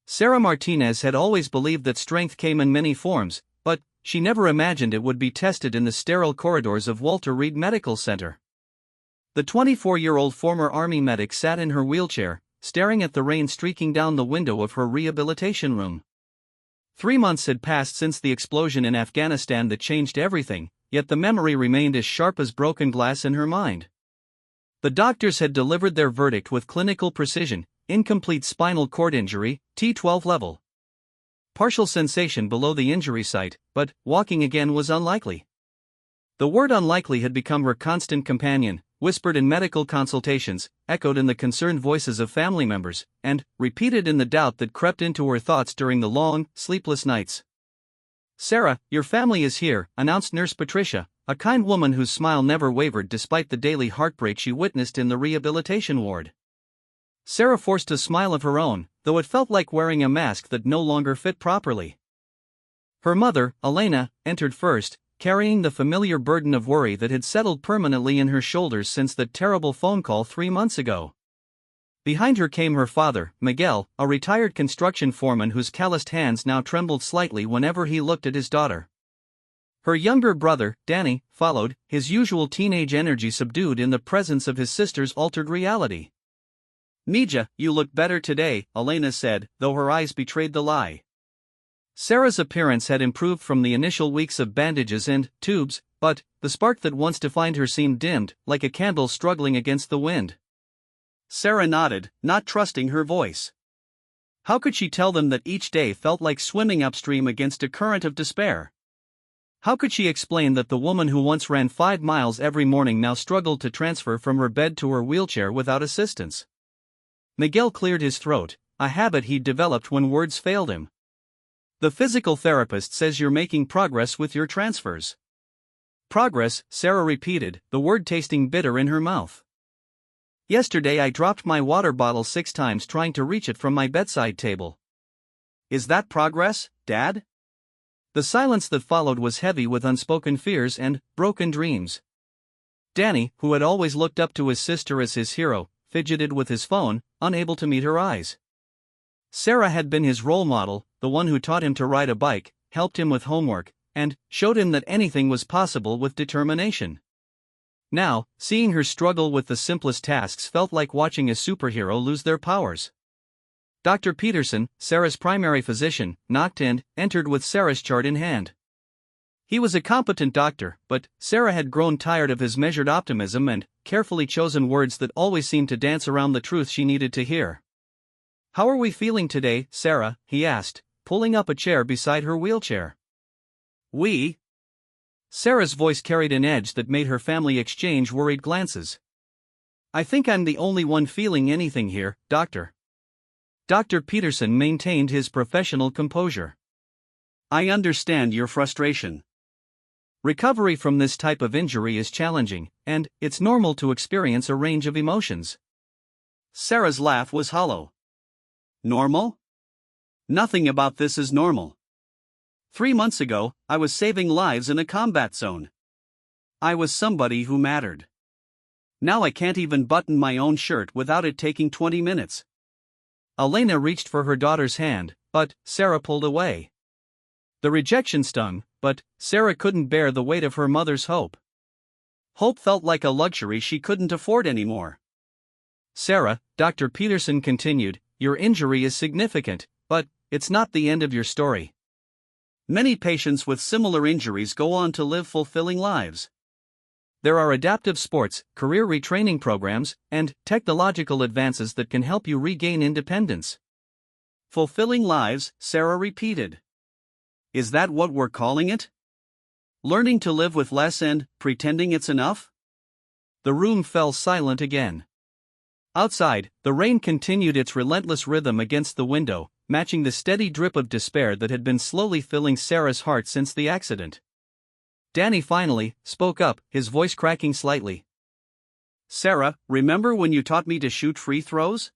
Sarah Martinez had always believed that strength came in many forms, but she never imagined it would be tested in the sterile corridors of Walter Reed Medical Center. The 24-year-old former Army medic sat in her wheelchair, staring at the rain streaking down the window of her rehabilitation room. 3 months had passed since the explosion in Afghanistan that changed everything, yet the memory remained as sharp as broken glass in her mind. The doctors had delivered their verdict with clinical precision: incomplete spinal cord injury, T12 level. Partial sensation below the injury site, but walking again was unlikely. The word unlikely had become her constant companion, whispered in medical consultations, echoed in the concerned voices of family members, and repeated in the doubt that crept into her thoughts during the long, sleepless nights. "Sarah, your family is here," announced Nurse Patricia, a kind woman whose smile never wavered despite the daily heartbreak she witnessed in the rehabilitation ward. Sarah forced a smile of her own, though it felt like wearing a mask that no longer fit properly. Her mother, Elena, entered first, carrying the familiar burden of worry that had settled permanently in her shoulders since that terrible phone call 3 months ago. Behind her came her father, Miguel, a retired construction foreman whose calloused hands now trembled slightly whenever he looked at his daughter. Her younger brother, Danny, followed, his usual teenage energy subdued in the presence of his sister's altered reality. "Mija, you look better today," Elena said, though her eyes betrayed the lie. Sarah's appearance had improved from the initial weeks of bandages and tubes, but the spark that once defined her seemed dimmed, like a candle struggling against the wind. Sarah nodded, not trusting her voice. How could she tell them that each day felt like swimming upstream against a current of despair? How could she explain that the woman who once ran 5 miles every morning now struggled to transfer from her bed to her wheelchair without assistance? Miguel cleared his throat, a habit he'd developed when words failed him. "The physical therapist says you're making progress with your transfers." "Progress," Sarah repeated, the word tasting bitter in her mouth. "Yesterday I dropped my water bottle 6 times trying to reach it from my bedside table." "Is that progress, Dad?" The silence that followed was heavy with unspoken fears and broken dreams. Danny, who had always looked up to his sister as his hero, fidgeted with his phone, unable to meet her eyes. Sarah had been his role model, the one who taught him to ride a bike, helped him with homework, and showed him that anything was possible with determination. Now, seeing her struggle with the simplest tasks felt like watching a superhero lose their powers. Dr. Peterson, Sarah's primary physician, knocked and entered with Sarah's chart in hand. He was a competent doctor, but Sarah had grown tired of his measured optimism and carefully chosen words that always seemed to dance around the truth she needed to hear. "How are we feeling today, Sarah?" he asked, pulling up a chair beside her wheelchair. "We?" Sarah's voice carried an edge that made her family exchange worried glances. "I think I'm the only one feeling anything here, Doctor." Dr. Peterson maintained his professional composure. "I understand your frustration. Recovery from this type of injury is challenging, and it's normal to experience a range of emotions." Sarah's laugh was hollow. "Normal? Nothing about this is normal. 3 months ago, I was saving lives in a combat zone. I was somebody who mattered. Now I can't even button my own shirt without it taking 20 minutes. Elena reached for her daughter's hand, but Sarah pulled away. The rejection stung, but Sarah couldn't bear the weight of her mother's hope. Hope felt like a luxury she couldn't afford anymore. "Sarah," Dr. Peterson continued, "your injury is significant, but it's not the end of your story. Many patients with similar injuries go on to live fulfilling lives. There are adaptive sports, career retraining programs, and technological advances that can help you regain independence." "Fulfilling lives," Sarah repeated. "Is that what we're calling it? Learning to live with less and pretending it's enough?" The room fell silent again. Outside, the rain continued its relentless rhythm against the window, matching the steady drip of despair that had been slowly filling Sarah's heart since the accident. Danny finally spoke up, his voice cracking slightly. "Sarah, remember when you taught me to shoot free throws?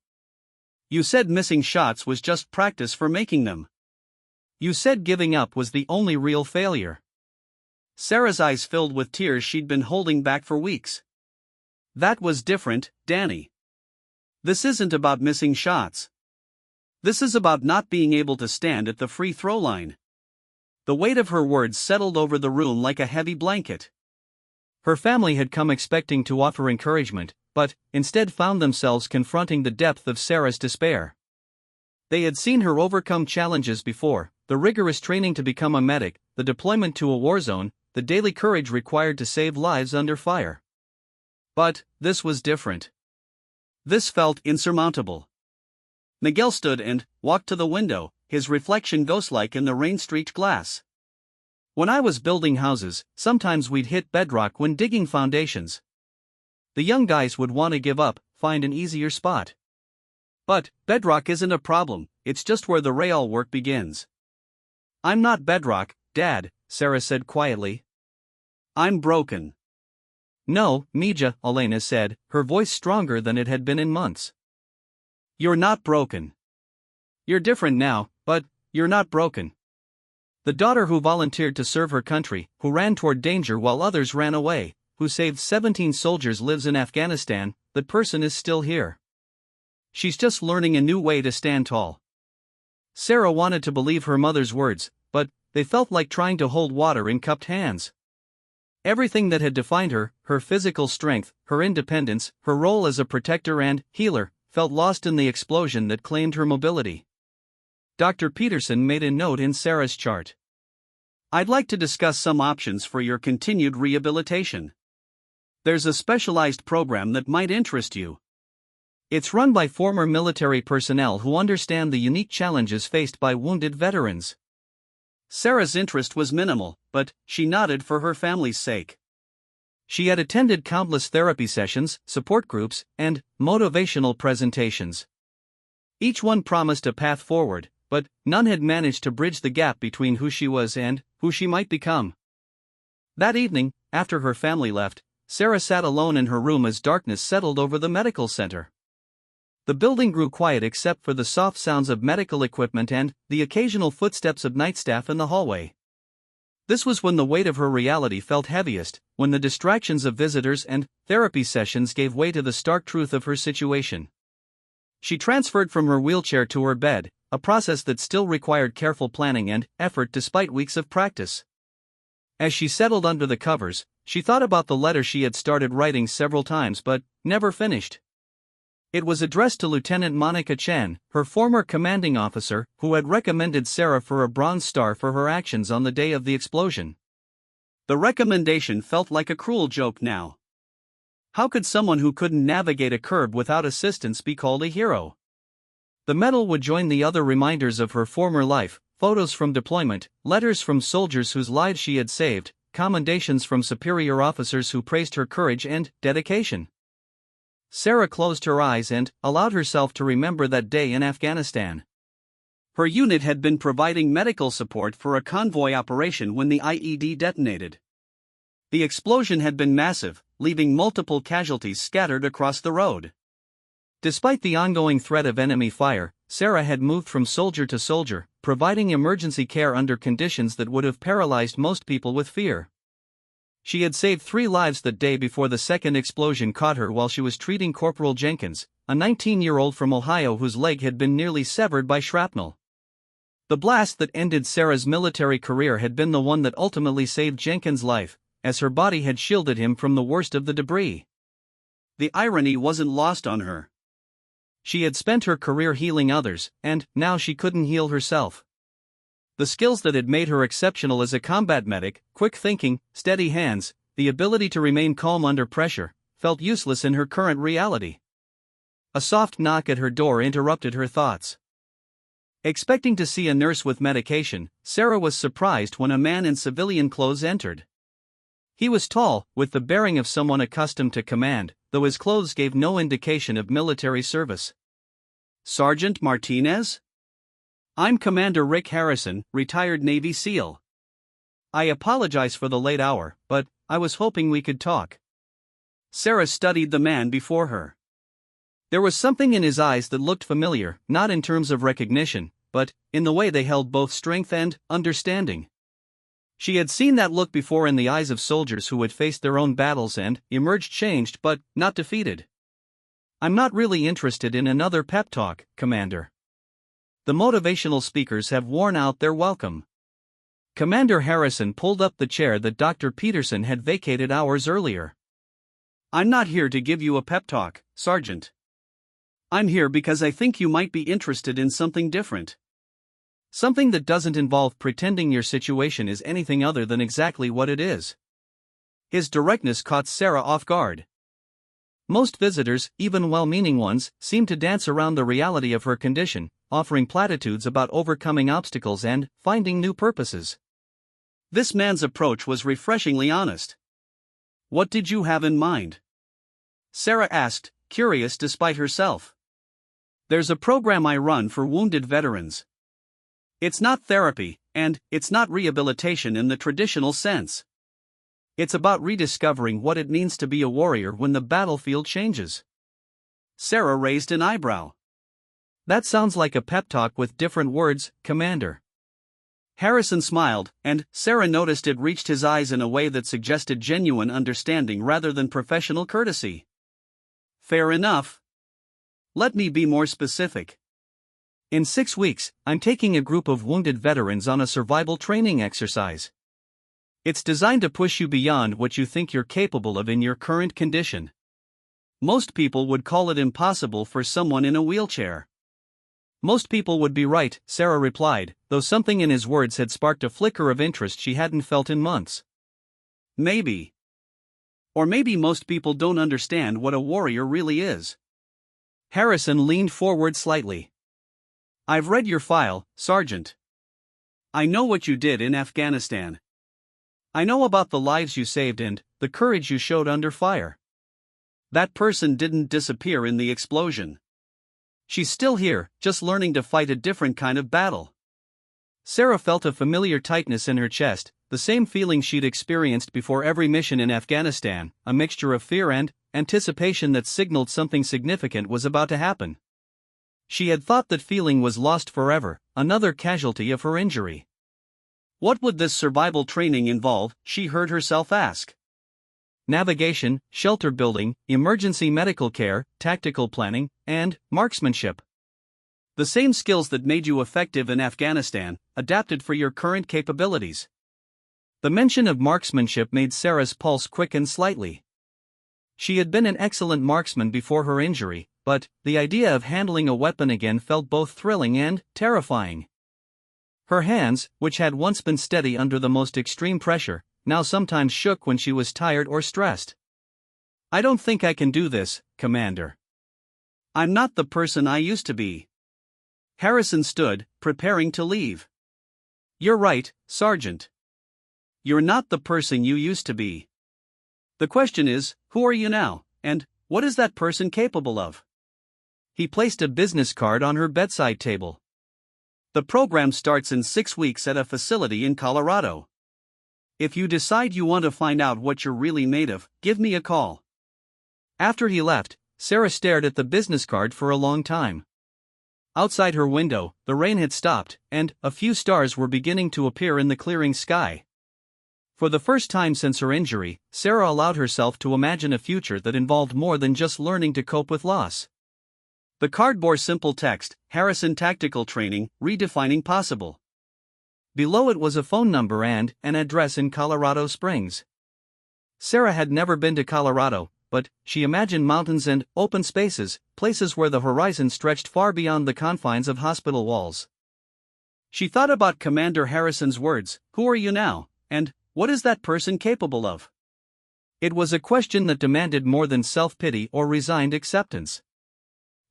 You said missing shots was just practice for making them. You said giving up was the only real failure." Sarah's eyes filled with tears she'd been holding back for weeks. "That was different, Danny. This isn't about missing shots. This is about not being able to stand at the free throw line. The weight of her words settled over the room like a heavy blanket. Her family had come expecting to offer encouragement, but instead found themselves confronting the depth of Sarah's despair. They had seen her overcome challenges before: the rigorous training to become a medic, the deployment to a war zone, the daily courage required to save lives under fire. But this was different. This felt insurmountable. Miguel stood and walked to the window, his reflection ghost-like in the rain-streaked glass. "When I was building houses, sometimes we'd hit bedrock when digging foundations. The young guys would want to give up, find an easier spot. But bedrock isn't a problem, it's just where the real work begins." "I'm not bedrock, Dad," Sarah said quietly. "I'm broken." "No, Mija," Elena said, her voice stronger than it had been in months. "You're not broken. You're different now, but you're not broken. The daughter who volunteered to serve her country, who ran toward danger while others ran away, who saved 17 soldiers, lives in Afghanistan. That person is still here. She's just learning a new way to stand tall." Sarah wanted to believe her mother's words, but they felt like trying to hold water in cupped hands. Everything that had defined her, her physical strength, her independence, her role as a protector and healer, felt lost in the explosion that claimed her mobility. Dr. Peterson made a note in Sarah's chart. "I'd like to discuss some options for your continued rehabilitation. There's a specialized program that might interest you. It's run by former military personnel who understand the unique challenges faced by wounded veterans." Sarah's interest was minimal, but she nodded for her family's sake. She had attended countless therapy sessions, support groups, and motivational presentations. Each one promised a path forward, but none had managed to bridge the gap between who she was and who she might become. That evening, after her family left, Sarah sat alone in her room as darkness settled over the medical center. The building grew quiet except for the soft sounds of medical equipment and the occasional footsteps of night staff in the hallway. This was when the weight of her reality felt heaviest, when the distractions of visitors and therapy sessions gave way to the stark truth of her situation. She transferred from her wheelchair to her bed, a process that still required careful planning and effort despite weeks of practice. As she settled under the covers, she thought about the letter she had started writing several times but never finished. It was addressed to Lieutenant Monica Chen, her former commanding officer, who had recommended Sarah for a Bronze Star for her actions on the day of the explosion. The recommendation felt like a cruel joke now. How could someone who couldn't navigate a curb without assistance be called a hero? The medal would join the other reminders of her former life: photos from deployment, letters from soldiers whose lives she had saved, commendations from superior officers who praised her courage and dedication. Sarah closed her eyes and allowed herself to remember that day in Afghanistan. Her unit had been providing medical support for a convoy operation when the IED detonated. The explosion had been massive, leaving multiple casualties scattered across the road. Despite the ongoing threat of enemy fire, Sarah had moved from soldier to soldier, providing emergency care under conditions that would have paralyzed most people with fear. She had saved 3 lives that day before the second explosion caught her while she was treating Corporal Jenkins, a 19-year-old from Ohio whose leg had been nearly severed by shrapnel. The blast that ended Sarah's military career had been the one that ultimately saved Jenkins' life, as her body had shielded him from the worst of the debris. The irony wasn't lost on her. She had spent her career healing others, and now she couldn't heal herself. The skills that had made her exceptional as a combat medic, quick thinking, steady hands, the ability to remain calm under pressure, felt useless in her current reality. A soft knock at her door interrupted her thoughts. Expecting to see a nurse with medication, Sarah was surprised when a man in civilian clothes entered. He was tall, with the bearing of someone accustomed to command, though his clothes gave no indication of military service. "Sergeant Martinez? I'm Commander Rick Harrison, retired Navy SEAL. I apologize for the late hour, but I was hoping we could talk." Sarah studied the man before her. There was something in his eyes that looked familiar, not in terms of recognition, but in the way they held both strength and understanding. She had seen that look before in the eyes of soldiers who had faced their own battles and emerged changed but not defeated. "I'm not really interested in another pep talk, Commander. the motivational speakers have worn out their welcome. Commander Harrison pulled up the chair that Dr. Peterson had vacated hours earlier. I'm not here to give you a pep talk, Sergeant. I'm here because I think you might be interested in something different. Something that doesn't involve pretending your situation is anything other than exactly what it is. His directness caught Sarah off guard. Most visitors, even well-meaning ones, seemed to dance around the reality of her condition, offering platitudes about overcoming obstacles and finding new purposes. This man's approach was refreshingly honest. What did you have in mind? Sarah asked, curious despite herself. There's a program I run for wounded veterans. It's not therapy, and it's not rehabilitation in the traditional sense. It's about rediscovering what it means to be a warrior when the battlefield changes. Sarah raised an eyebrow. That sounds like a pep talk with different words, Commander. Harrison smiled, and Sarah noticed it reached his eyes in a way that suggested genuine understanding rather than professional courtesy. Fair enough. Let me be more specific. In 6 weeks, I'm taking a group of wounded veterans on a survival training exercise. It's designed to push you beyond what you think you're capable of in your current condition. Most people would call it impossible for someone in a wheelchair. Most people would be right, Sarah replied, though something in his words had sparked a flicker of interest she hadn't felt in months. Maybe. Or maybe most people don't understand what a warrior really is. Harrison leaned forward slightly. I've read your file, Sergeant. I know what you did in Afghanistan. I know about the lives you saved and the courage you showed under fire. That person didn't disappear in the explosion. She's still here, just learning to fight a different kind of battle. Sarah felt a familiar tightness in her chest, the same feeling she'd experienced before every mission in Afghanistan, a mixture of fear and anticipation that signaled something significant was about to happen. She had thought that feeling was lost forever, another casualty of her injury. What would this survival training involve, she heard herself ask. Navigation, shelter building, emergency medical care, tactical planning, and marksmanship. The same skills that made you effective in Afghanistan, adapted for your current capabilities. The mention of marksmanship made Sarah's pulse quicken slightly. She had been an excellent marksman before her injury, but the idea of handling a weapon again felt both thrilling and terrifying. Her hands, which had once been steady under the most extreme pressure, now sometimes shook when she was tired or stressed. I don't think I can do this, Commander. I'm not the person I used to be. Harrison stood, preparing to leave. You're right, Sergeant. You're not the person you used to be. The question is, who are you now, and what is that person capable of? He placed a business card on her bedside table. The program starts in 6 weeks at a facility in Colorado. If you decide you want to find out what you're really made of, give me a call. After he left, Sarah stared at the business card for a long time. Outside her window, the rain had stopped, and a few stars were beginning to appear in the clearing sky. For the first time since her injury, Sarah allowed herself to imagine a future that involved more than just learning to cope with loss. The card bore simple text, Harrison Tactical Training, Redefining Possible. Below it was a phone number and an address in Colorado Springs. Sarah had never been to Colorado, but she imagined mountains and open spaces, places where the horizon stretched far beyond the confines of hospital walls. She thought about Commander Harrison's words, "Who are you now, and what is that person capable of?" It was a question that demanded more than self-pity or resigned acceptance.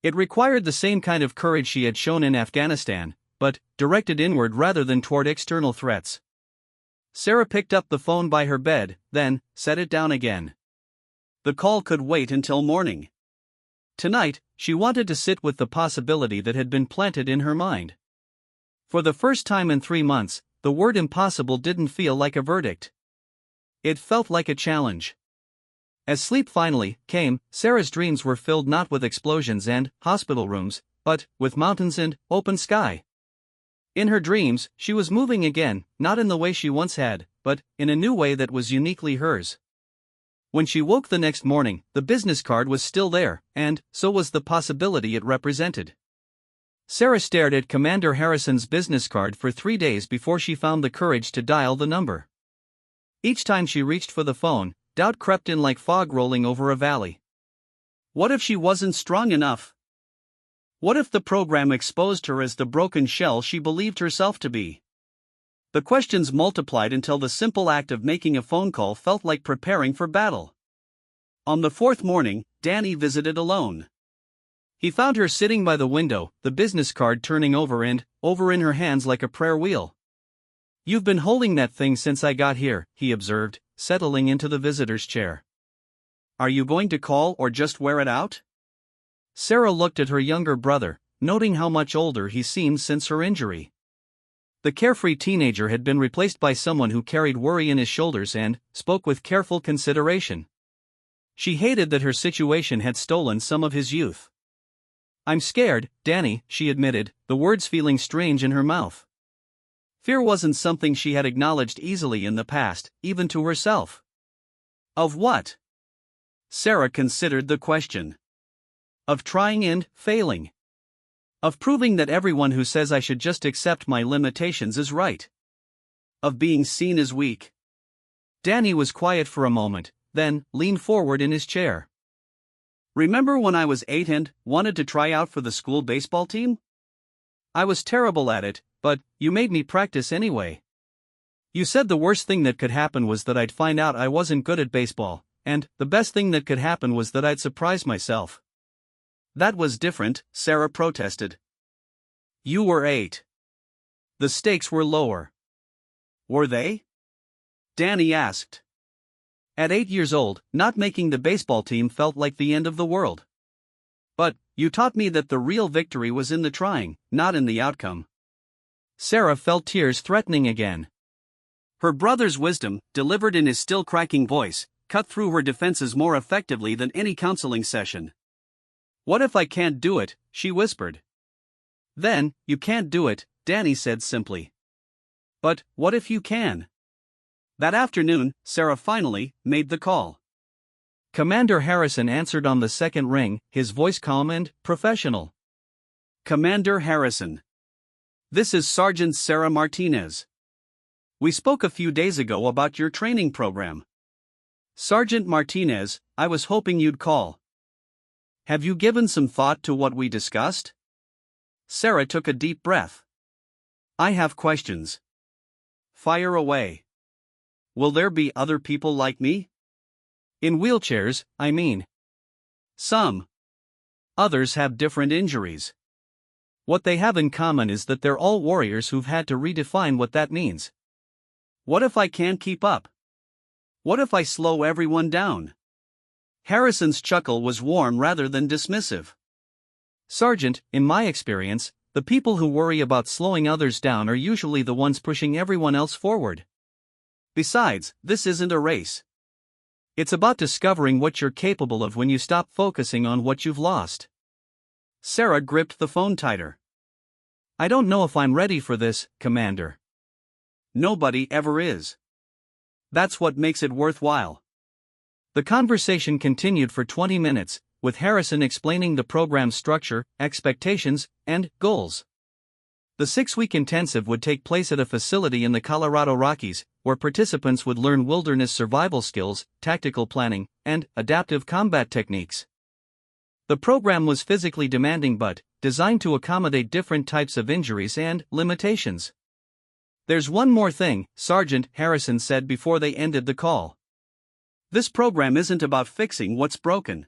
It required the same kind of courage she had shown in Afghanistan, but directed inward rather than toward external threats. Sarah picked up the phone by her bed, then set it down again. The call could wait until morning. Tonight, she wanted to sit with the possibility that had been planted in her mind. For the first time in 3 months, the word impossible didn't feel like a verdict. It felt like a challenge. As sleep finally came, Sarah's dreams were filled not with explosions and hospital rooms, but with mountains and open sky. In her dreams, she was moving again, not in the way she once had, but in a new way that was uniquely hers. When she woke the next morning, the business card was still there, and so was the possibility it represented. Sarah stared at Commander Harrison's business card for 3 days before she found the courage to dial the number. Each time she reached for the phone, doubt crept in like fog rolling over a valley. What if she wasn't strong enough? What if the program exposed her as the broken shell she believed herself to be? The questions multiplied until the simple act of making a phone call felt like preparing for battle. On the 4th morning, Danny visited alone. He found her sitting by the window, the business card turning over and over in her hands like a prayer wheel. "You've been holding that thing since I got here," he observed, settling into the visitor's chair. "Are you going to call or just wear it out?" Sarah looked at her younger brother, noting how much older he seemed since her injury. The carefree teenager had been replaced by someone who carried worry in his shoulders and spoke with careful consideration. She hated that her situation had stolen some of his youth. "I'm scared, Danny," she admitted, the words feeling strange in her mouth. Fear wasn't something she had acknowledged easily in the past, even to herself. Of what? Sarah considered the question. Of trying and failing. Of proving that everyone who says I should just accept my limitations is right. Of being seen as weak. Danny was quiet for a moment, then leaned forward in his chair. "Remember when I was 8 and wanted to try out for the school baseball team? I was terrible at it, but you made me practice anyway. You said the worst thing that could happen was that I'd find out I wasn't good at baseball, and the best thing that could happen was that I'd surprise myself." "That was different," Sarah protested. "You were 8. The stakes were lower." "Were they?" Danny asked. At 8 years old, not making the baseball team felt like the end of the world. "But you taught me that the real victory was in the trying, not in the outcome." Sarah felt tears threatening again. Her brother's wisdom, delivered in his still cracking voice, cut through her defenses more effectively than any counseling session. "What if I can't do it?" she whispered. "Then, you can't do it," Danny said simply. "But what if you can?" That afternoon, Sarah finally made the call. Commander Harrison answered on the second ring, his voice calm and professional. "Commander Harrison. This is Sergeant Sarah Martinez. We spoke a few days ago about your training program." "Sergeant Martinez, I was hoping you'd call. Have you given some thought to what we discussed?" Sarah took a deep breath. "I have questions." "Fire away. Will there be other people like me?" "In wheelchairs, I mean." "Some. Others have different injuries. What they have in common is that they're all warriors who've had to redefine what that means." "What if I can't keep up? What if I slow everyone down?" Harrison's chuckle was warm rather than dismissive. "Sergeant, in my experience, the people who worry about slowing others down are usually the ones pushing everyone else forward. Besides, this isn't a race. It's about discovering what you're capable of when you stop focusing on what you've lost." Sarah gripped the phone tighter. "I don't know if I'm ready for this, Commander." "Nobody ever is. That's what makes it worthwhile." The conversation continued for 20 minutes, with Harrison explaining the program's structure, expectations, and goals. The 6-week intensive would take place at a facility in the Colorado Rockies, where participants would learn wilderness survival skills, tactical planning, and adaptive combat techniques. The program was physically demanding but designed to accommodate different types of injuries and limitations. "There's one more thing," Sergeant Harrison said before they ended the call. "This program isn't about fixing what's broken.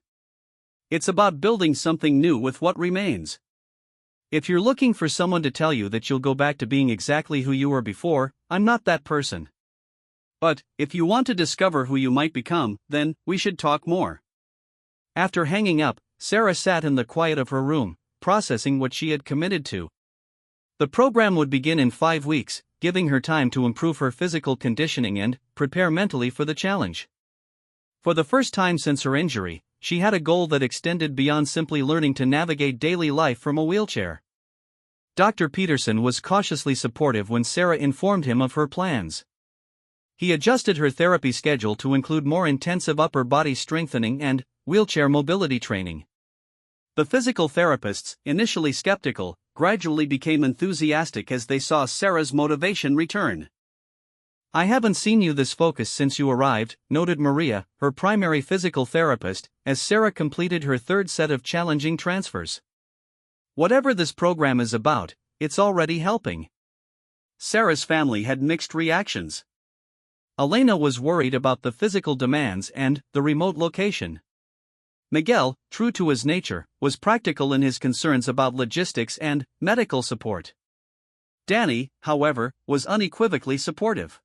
It's about building something new with what remains." If you're looking for someone to tell you that you'll go back to being exactly who you were before, I'm not that person. But if you want to discover who you might become, then we should talk more. After hanging up, Sarah sat in the quiet of her room, processing what she had committed to. The program would begin in 5 weeks, giving her time to improve her physical conditioning and prepare mentally for the challenge. For the first time since her injury, she had a goal that extended beyond simply learning to navigate daily life from a wheelchair. Dr. Peterson was cautiously supportive when Sarah informed him of her plans. He adjusted her therapy schedule to include more intensive upper body strengthening and wheelchair mobility training. The physical therapists, initially skeptical, gradually became enthusiastic as they saw Sarah's motivation return. "I haven't seen you this focused since you arrived," noted Maria, her primary physical therapist, as Sarah completed her third set of challenging transfers. "Whatever this program is about, it's already helping." Sarah's family had mixed reactions. Elena was worried about the physical demands and the remote location. Miguel, true to his nature, was practical in his concerns about logistics and medical support. Danny, however, was unequivocally supportive.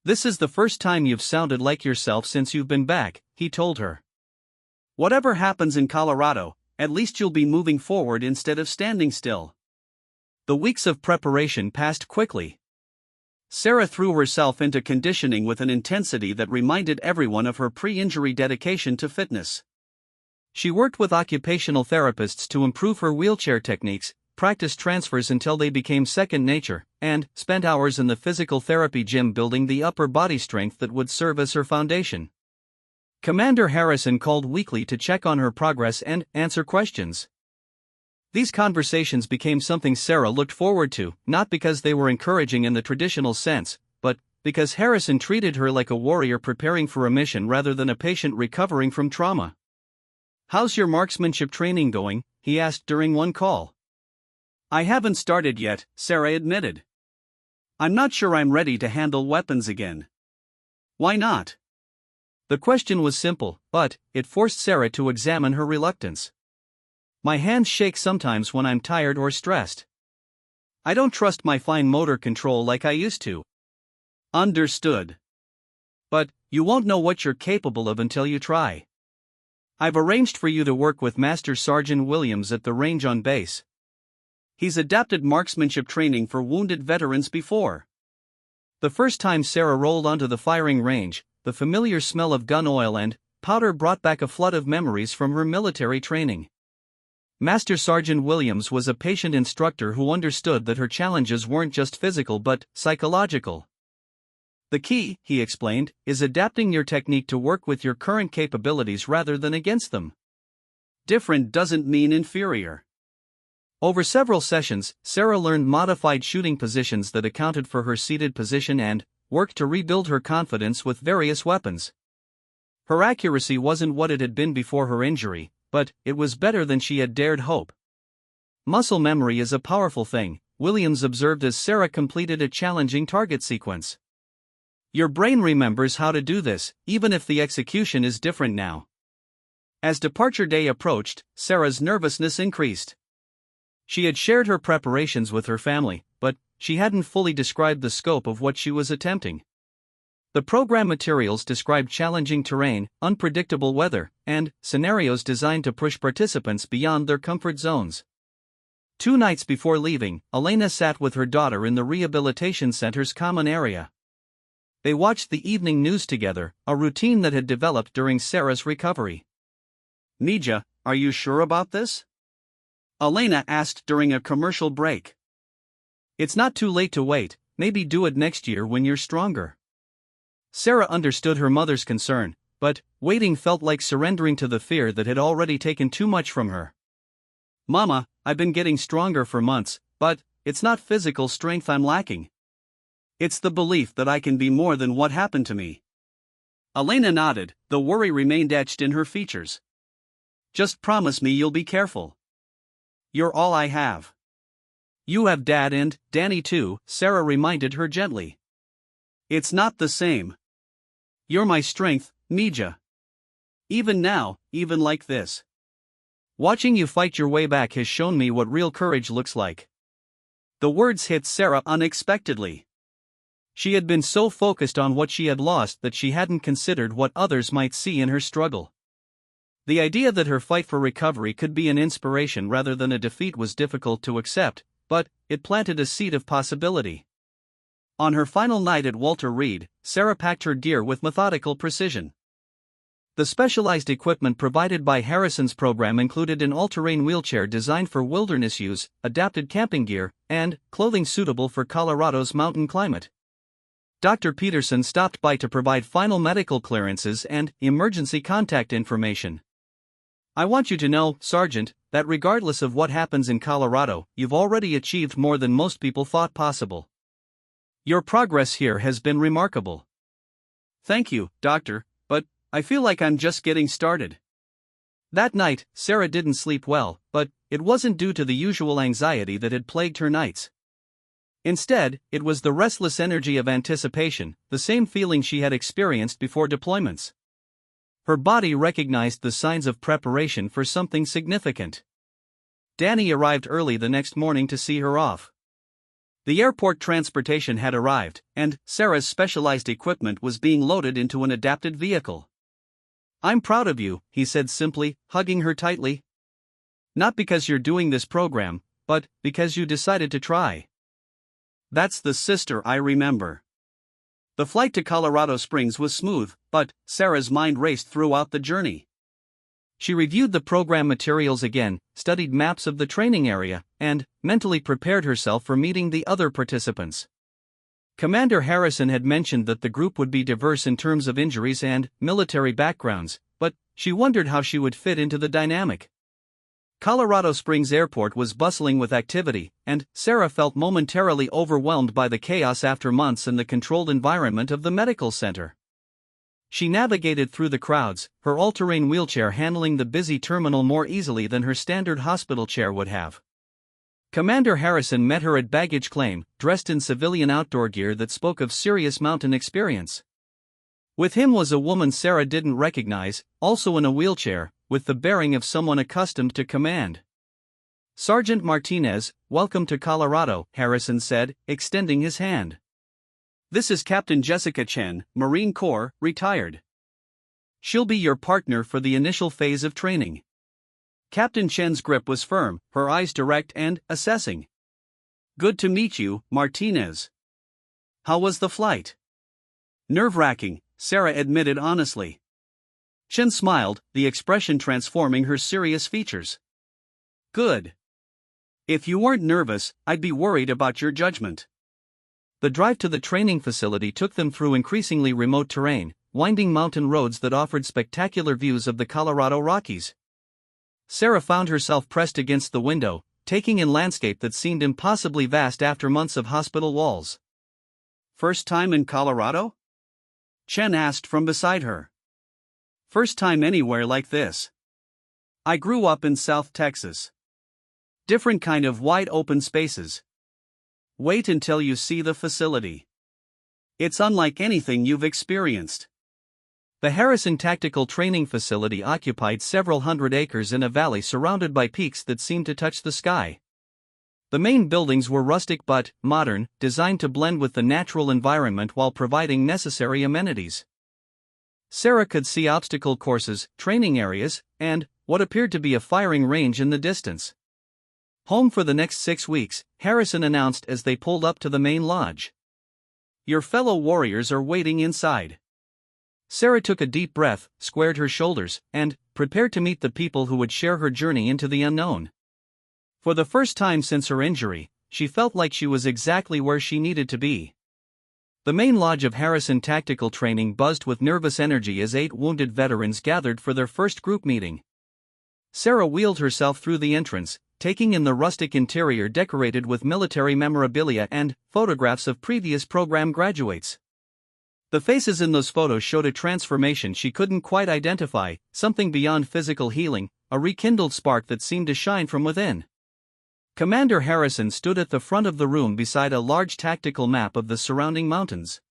"This is the first time you've sounded like yourself since you've been back," he told her. "Whatever happens in Colorado, at least you'll be moving forward instead of standing still." The weeks of preparation passed quickly. Sarah threw herself into conditioning with an intensity that reminded everyone of her pre-injury dedication to fitness. She worked with occupational therapists to improve her wheelchair techniques, practiced transfers until they became second nature, and spent hours in the physical therapy gym building the upper body strength that would serve as her foundation. Commander Harrison called weekly to check on her progress and answer questions. These conversations became something Sarah looked forward to, not because they were encouraging in the traditional sense, but because Harrison treated her like a warrior preparing for a mission rather than a patient recovering from trauma. "How's your marksmanship training going?" he asked during one call. "I haven't started yet," Sarah admitted. "I'm not sure I'm ready to handle weapons again." "Why not?" The question was simple, but it forced Sarah to examine her reluctance. "My hands shake sometimes when I'm tired or stressed. I don't trust my fine motor control like I used to." "Understood. But you won't know what you're capable of until you try. I've arranged for you to work with Master Sergeant Williams at the range on base. He's adapted marksmanship training for wounded veterans before." The first time Sarah rolled onto the firing range, the familiar smell of gun oil and powder brought back a flood of memories from her military training. Master Sergeant Williams was a patient instructor who understood that her challenges weren't just physical but psychological. "The key," he explained, "is adapting your technique to work with your current capabilities rather than against them." Different doesn't mean inferior. Over several sessions, Sarah learned modified shooting positions that accounted for her seated position and worked to rebuild her confidence with various weapons. Her accuracy wasn't what it had been before her injury, but it was better than she had dared hope. "Muscle memory is a powerful thing," Williams observed as Sarah completed a challenging target sequence. "Your brain remembers how to do this, even if the execution is different now." As departure day approached, Sarah's nervousness increased. She had shared her preparations with her family, but she hadn't fully described the scope of what she was attempting. The program materials described challenging terrain, unpredictable weather, and scenarios designed to push participants beyond their comfort zones. 2 nights before leaving, Elena sat with her daughter in the rehabilitation center's common area. They watched the evening news together, a routine that had developed during Sarah's recovery. "Mija, are you sure about this?" Elena asked during a commercial break. "It's not too late to wait, maybe do it next year when you're stronger." Sarah understood her mother's concern, but waiting felt like surrendering to the fear that had already taken too much from her. "Mama, I've been getting stronger for months, but it's not physical strength I'm lacking. It's the belief that I can be more than what happened to me." Elena nodded, the worry remained etched in her features. "Just promise me you'll be careful. You're all I have." "You have Dad and Danny too," Sarah reminded her gently. "It's not the same. You're my strength, Mija. Even now, even like this. Watching you fight your way back has shown me what real courage looks like." The words hit Sarah unexpectedly. She had been so focused on what she had lost that she hadn't considered what others might see in her struggle. The idea that her fight for recovery could be an inspiration rather than a defeat was difficult to accept, but it planted a seed of possibility. On her final night at Walter Reed, Sarah packed her gear with methodical precision. The specialized equipment provided by Harrison's program included an all-terrain wheelchair designed for wilderness use, adapted camping gear, and clothing suitable for Colorado's mountain climate. Dr. Peterson stopped by to provide final medical clearances and emergency contact information. "I want you to know, Sergeant, that regardless of what happens in Colorado, you've already achieved more than most people thought possible. Your progress here has been remarkable. Thank you, Doctor, but I feel like I'm just getting started. That night, Sarah didn't sleep well, but it wasn't due to the usual anxiety that had plagued her nights. Instead, it was the restless energy of anticipation, the same feeling she had experienced before deployments. Her body recognized the signs of preparation for something significant. Danny arrived early the next morning to see her off. The airport transportation had arrived, and Sarah's specialized equipment was being loaded into an adapted vehicle. "I'm proud of you," he said simply, hugging her tightly. "Not because you're doing this program, but because you decided to try." That's the sister I remember. The flight to Colorado Springs was smooth, but Sarah's mind raced throughout the journey. She reviewed the program materials again, studied maps of the training area, and mentally prepared herself for meeting the other participants. Commander Harrison had mentioned that the group would be diverse in terms of injuries and military backgrounds, but she wondered how she would fit into the dynamic. Colorado Springs Airport was bustling with activity, and Sarah felt momentarily overwhelmed by the chaos after months in the controlled environment of the medical center. She navigated through the crowds, her all-terrain wheelchair handling the busy terminal more easily than her standard hospital chair would have. Commander Harrison met her at baggage claim, dressed in civilian outdoor gear that spoke of serious mountain experience. With him was a woman Sarah didn't recognize, also in a wheelchair, with the bearing of someone accustomed to command. "Sergeant Martinez, welcome to Colorado," Harrison said, extending his hand. "This is Captain Jessica Chen, Marine Corps, retired. She'll be your partner for the initial phase of training." Captain Chen's grip was firm, her eyes direct and assessing. "Good to meet you, Martinez. How was the flight?" "Nerve-wracking," Sarah admitted honestly. Chen smiled, the expression transforming her serious features. "Good. If you weren't nervous, I'd be worried about your judgment." The drive to the training facility took them through increasingly remote terrain, winding mountain roads that offered spectacular views of the Colorado Rockies. Sarah found herself pressed against the window, taking in landscape that seemed impossibly vast after months of hospital walls. "First time in Colorado?" Chen asked from beside her. "First time anywhere like this. I grew up in South Texas. Different kind of wide open spaces. Wait until you see the facility. It's unlike anything you've experienced." The Harrison Tactical Training Facility occupied several hundred acres in a valley surrounded by peaks that seemed to touch the sky. The main buildings were rustic but modern, designed to blend with the natural environment while providing necessary amenities. Sarah could see obstacle courses, training areas, and what appeared to be a firing range in the distance. "Home for the next 6 weeks," Harrison announced as they pulled up to the main lodge. "Your fellow warriors are waiting inside." Sarah took a deep breath, squared her shoulders, and prepared to meet the people who would share her journey into the unknown. For the first time since her injury, she felt like she was exactly where she needed to be. The main lodge of Harrison Tactical Training buzzed with nervous energy as 8 wounded veterans gathered for their first group meeting. Sarah wheeled herself through the entrance, taking in the rustic interior decorated with military memorabilia and photographs of previous program graduates. The faces in those photos showed a transformation she couldn't quite identify, something beyond physical healing, a rekindled spark that seemed to shine from within. Commander Harrison stood at the front of the room beside a large tactical map of the surrounding mountains.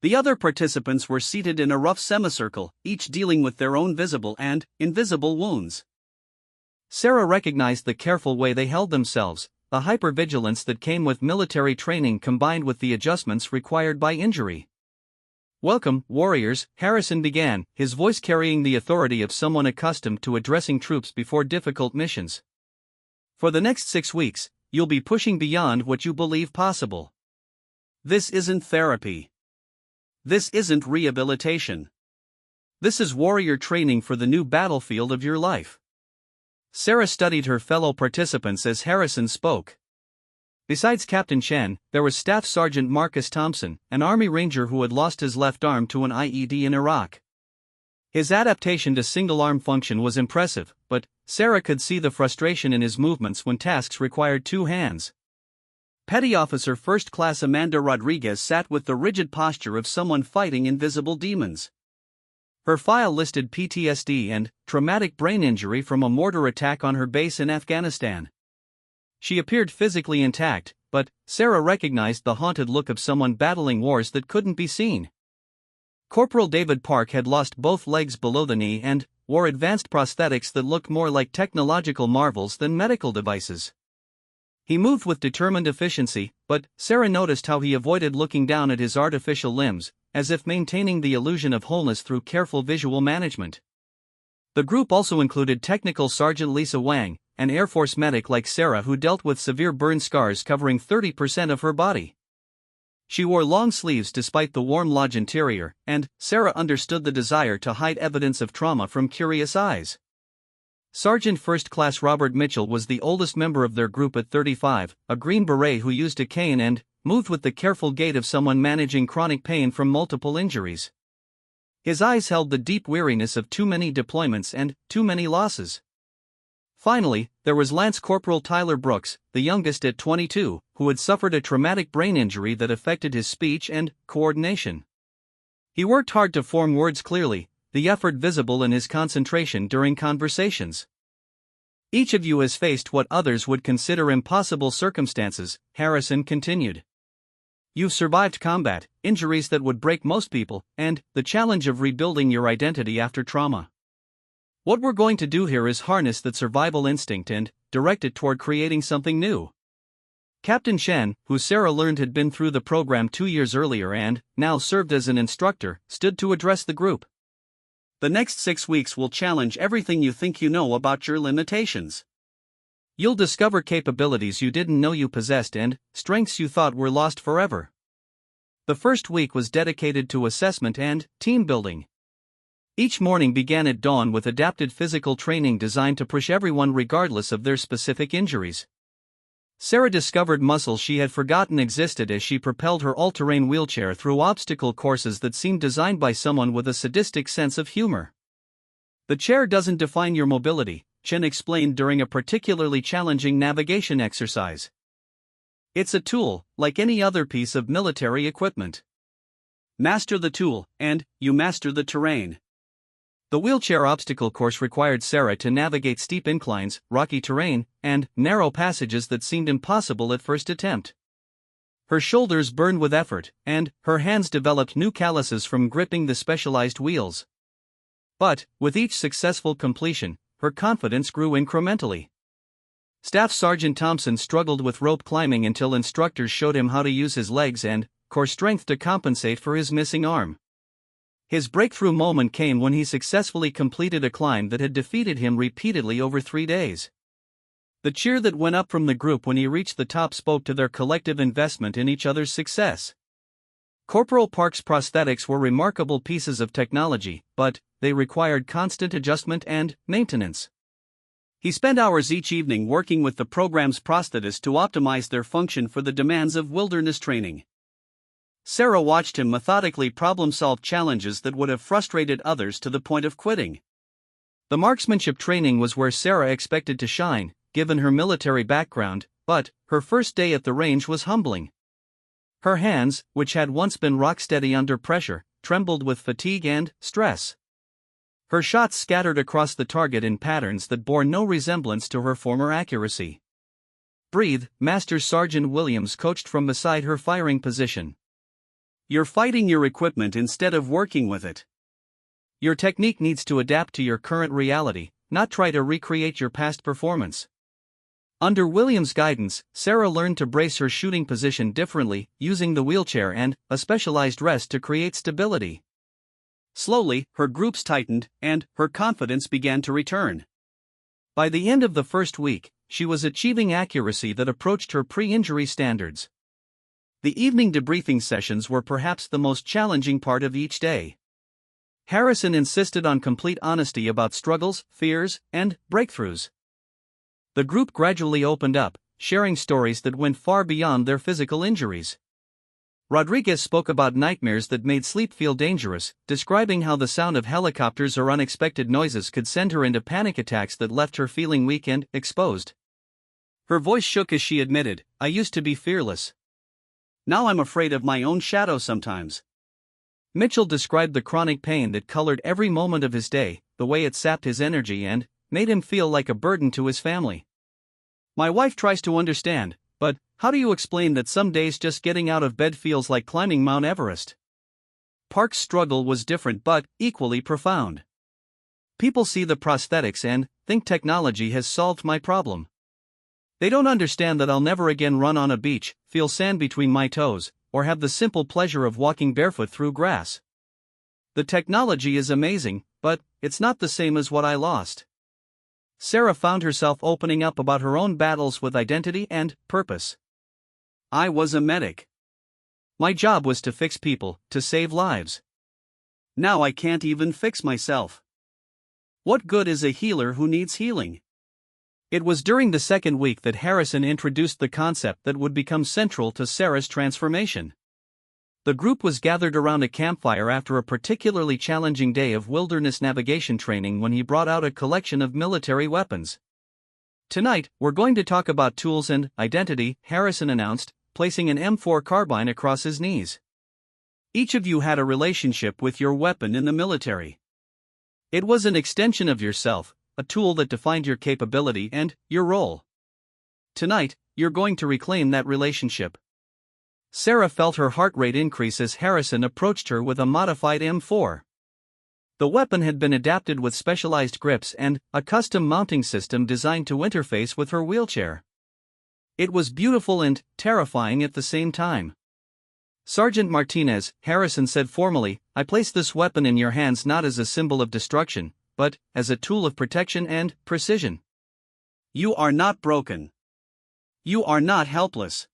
The other participants were seated in a rough semicircle, each dealing with their own visible and invisible wounds. Sarah recognized the careful way they held themselves, the hypervigilance that came with military training combined with the adjustments required by injury. "Welcome, warriors," Harrison began, his voice carrying the authority of someone accustomed to addressing troops before difficult missions. "For the next 6 weeks, you'll be pushing beyond what you believe possible. This isn't therapy. This isn't rehabilitation. This is warrior training for the new battlefield of your life." Sarah studied her fellow participants as Harrison spoke. Besides Captain Chen, there was Staff Sergeant Marcus Thompson, an Army Ranger who had lost his left arm to an IED in Iraq. His adaptation to single-arm function was impressive, but Sarah could see the frustration in his movements when tasks required two hands. Petty Officer First Class Amanda Rodriguez sat with the rigid posture of someone fighting invisible demons. Her file listed PTSD and traumatic brain injury from a mortar attack on her base in Afghanistan. She appeared physically intact, but Sarah recognized the haunted look of someone battling wars that couldn't be seen. Corporal David Park had lost both legs below the knee and wore advanced prosthetics that looked more like technological marvels than medical devices. He moved with determined efficiency, but Sarah noticed how he avoided looking down at his artificial limbs, as if maintaining the illusion of wholeness through careful visual management. The group also included Technical Sergeant Lisa Wang, an Air Force medic like Sarah who dealt with severe burn scars covering 30% of her body. She wore long sleeves despite the warm lodge interior, and Sarah understood the desire to hide evidence of trauma from curious eyes. Sergeant First Class Robert Mitchell was the oldest member of their group at 35, a Green Beret who used a cane and moved with the careful gait of someone managing chronic pain from multiple injuries. His eyes held the deep weariness of too many deployments and too many losses. Finally, there was Lance Corporal Tyler Brooks, the youngest at 22, who had suffered a traumatic brain injury that affected his speech and coordination. He worked hard to form words clearly, the effort visible in his concentration during conversations. Each of you has faced what others would consider impossible circumstances, Harrison continued. You've survived combat, injuries that would break most people, and the challenge of rebuilding your identity after trauma. What we're going to do here is harness that survival instinct and direct it toward creating something new. Captain Shen, who Sarah learned had been through the program 2 years earlier and now served as an instructor, stood to address the group. The next 6 weeks will challenge everything you think you know about your limitations. You'll discover capabilities you didn't know you possessed and strengths you thought were lost forever. The first week was dedicated to assessment and team building. Each morning began at dawn with adapted physical training designed to push everyone regardless of their specific injuries. Sarah discovered muscles she had forgotten existed as she propelled her all-terrain wheelchair through obstacle courses that seemed designed by someone with a sadistic sense of humor. The chair doesn't define your mobility, Chen explained during a particularly challenging navigation exercise. It's a tool, like any other piece of military equipment. Master the tool, and you master the terrain. The wheelchair obstacle course required Sarah to navigate steep inclines, rocky terrain, and narrow passages that seemed impossible at first attempt. Her shoulders burned with effort, and her hands developed new calluses from gripping the specialized wheels. But, with each successful completion, her confidence grew incrementally. Staff Sergeant Thompson struggled with rope climbing until instructors showed him how to use his legs and core strength to compensate for his missing arm. His breakthrough moment came when he successfully completed a climb that had defeated him repeatedly over 3 days. The cheer that went up from the group when he reached the top spoke to their collective investment in each other's success. Corporal Park's prosthetics were remarkable pieces of technology, but they required constant adjustment and maintenance. He spent hours each evening working with the program's prosthetists to optimize their function for the demands of wilderness training. Sarah watched him methodically problem-solve challenges that would have frustrated others to the point of quitting. The marksmanship training was where Sarah expected to shine, given her military background, but her first day at the range was humbling. Her hands, which had once been rock-steady under pressure, trembled with fatigue and stress. Her shots scattered across the target in patterns that bore no resemblance to her former accuracy. "Breathe," Master Sergeant Williams coached from beside her firing position. "You're fighting your equipment instead of working with it. Your technique needs to adapt to your current reality, not try to recreate your past performance." Under Williams' guidance, Sarah learned to brace her shooting position differently, using the wheelchair and a specialized rest to create stability. Slowly, her groups tightened, and her confidence began to return. By the end of the first week, she was achieving accuracy that approached her pre-injury standards. The evening debriefing sessions were perhaps the most challenging part of each day. Harrison insisted on complete honesty about struggles, fears, and breakthroughs. The group gradually opened up, sharing stories that went far beyond their physical injuries. Rodriguez spoke about nightmares that made sleep feel dangerous, describing how the sound of helicopters or unexpected noises could send her into panic attacks that left her feeling weak and exposed. Her voice shook as she admitted, "I used to be fearless. Now I'm afraid of my own shadow sometimes." Mitchell described the chronic pain that colored every moment of his day, the way it sapped his energy and made him feel like a burden to his family. "My wife tries to understand, but how do you explain that some days just getting out of bed feels like climbing Mount Everest?" Park's struggle was different but equally profound. "People see the prosthetics and think technology has solved my problem. They don't understand that I'll never again run on a beach, feel sand between my toes, or have the simple pleasure of walking barefoot through grass. The technology is amazing, but it's not the same as what I lost." Sarah found herself opening up about her own battles with identity and purpose. "I was a medic. My job was to fix people, to save lives. Now I can't even fix myself. What good is a healer who needs healing?" It was during the second week that Harrison introduced the concept that would become central to Sarah's transformation. The group was gathered around a campfire after a particularly challenging day of wilderness navigation training when he brought out a collection of military weapons. "Tonight, we're going to talk about tools and identity," Harrison announced, placing an M4 carbine across his knees. "Each of you had a relationship with your weapon in the military. It was an extension of yourself, a tool that defined your capability and your role. Tonight, you're going to reclaim that relationship." Sarah felt her heart rate increase as Harrison approached her with a modified M4. The weapon had been adapted with specialized grips and a custom mounting system designed to interface with her wheelchair. It was beautiful and terrifying at the same time. "Sergeant Martinez," Harrison said formally, "I place this weapon in your hands not as a symbol of destruction, but as a tool of protection and precision. You are not broken. You are not helpless.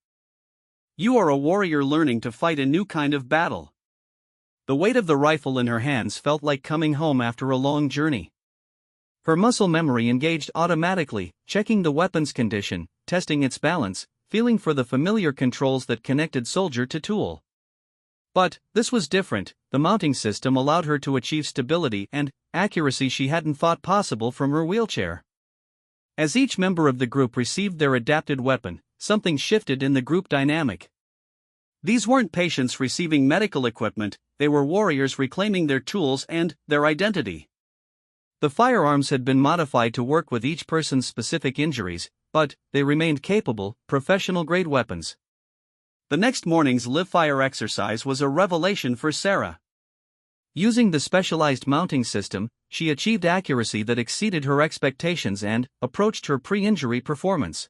You are a warrior learning to fight a new kind of battle." The weight of the rifle in her hands felt like coming home after a long journey. Her muscle memory engaged automatically, checking the weapon's condition, testing its balance, feeling for the familiar controls that connected soldier to tool. But this was different. The mounting system allowed her to achieve stability and accuracy she hadn't thought possible from her wheelchair. As each member of the group received their adapted weapon, something shifted in the group dynamic. These weren't patients receiving medical equipment, they were warriors reclaiming their tools and their identity. The firearms had been modified to work with each person's specific injuries, but they remained capable, professional-grade weapons. The next morning's live-fire exercise was a revelation for Sarah. Using the specialized mounting system, she achieved accuracy that exceeded her expectations and approached her pre-injury performance.